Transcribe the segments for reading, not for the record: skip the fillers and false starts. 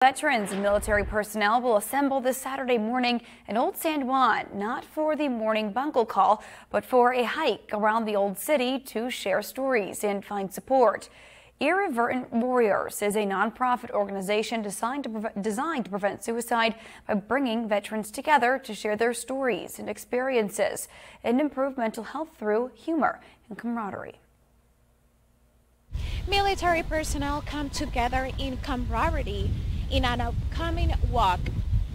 Veterans and military personnel will assemble this Saturday morning in Old San Juan, not for the morning bungle call, but for a hike around the old city to share stories and find support. Irreverent Warriors is a nonprofit organization designed to prevent suicide by bringing veterans together to share their stories and experiences and improve mental health through humor and camaraderie. Military personnel come together in camaraderie in an upcoming walk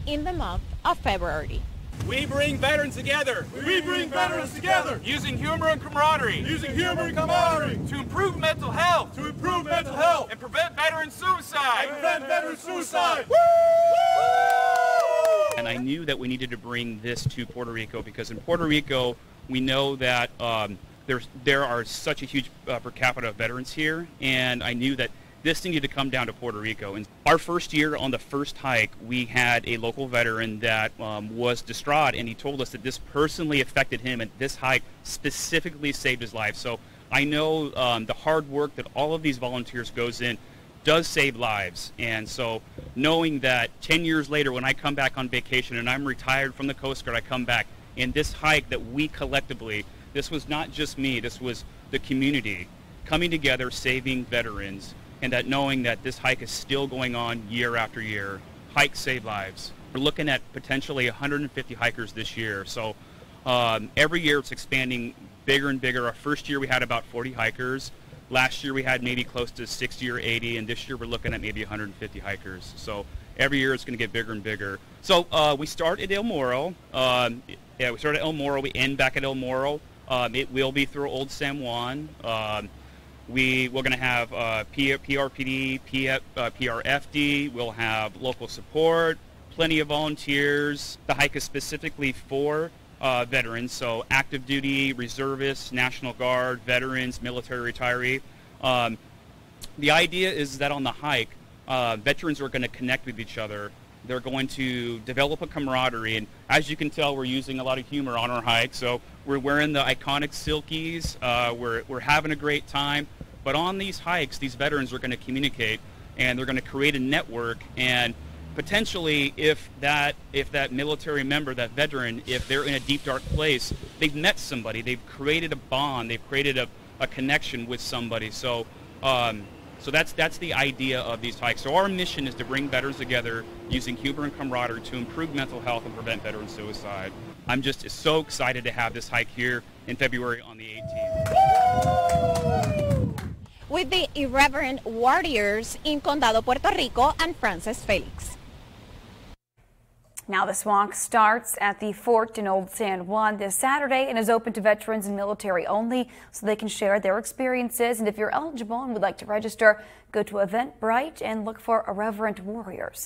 in the month of February. We bring veterans together. We bring veterans together. Using humor and camaraderie. Using humor and camaraderie. To improve mental health. To improve mental health. And prevent veteran suicide. And prevent veteran suicide. Woo! And I knew that we needed to bring this to Puerto Rico because in Puerto Rico, we know that there are such a huge per capita of veterans here, and I knew that this needed to come down to Puerto Rico. And our first year on the first hike, we had a local veteran that was distraught, and he told us that this personally affected him, and this hike specifically saved his life. So I know the hard work that all of these volunteers goes in does save lives. And so knowing that 10 years later when I come back on vacation and I'm retired from the Coast Guard, I come back, and this hike that we collectively, this was not just me, this was the community coming together, saving veterans, and that knowing that this hike is still going on year after year. Hikes save lives. We're looking at potentially 150 hikers this year. So every year it's expanding bigger and bigger. Our first year we had about 40 hikers. Last year we had maybe close to 60 or 80, and this year we're looking at maybe 150 hikers. So every year it's going to get bigger and bigger. So we start at El Morro. We start at El Morro. We end back at El Morro. It will be through Old San Juan. We're going to have PRPD, PRFD. We'll have local support, plenty of volunteers. The hike is specifically for veterans, so active duty, reservists, National Guard, veterans, military retiree. The idea is that on the hike, veterans are going to connect with each other. They're going to develop a camaraderie, and as you can tell, we're using a lot of humor on our hike. So we're wearing the iconic silkies. We're having a great time. But on these hikes, these veterans are going to communicate, and they're going to create a network. And potentially, if that military member, that veteran, if they're in a deep, dark place, they've met somebody, they've created a bond, they've created a connection with somebody. So. So that's the idea of these hikes. So our mission is to bring veterans together using humor and camaraderie to improve mental health and prevent veteran suicide. I'm just so excited to have this hike here in February on the 18th. With the Irreverent Warriors in Condado, Puerto Rico, and Frances Felix. Now this walk starts at the fort in Old San Juan this Saturday and is open to veterans and military only, so they can share their experiences. And if you're eligible and would like to register, go to Eventbrite and look for Irreverent Warriors.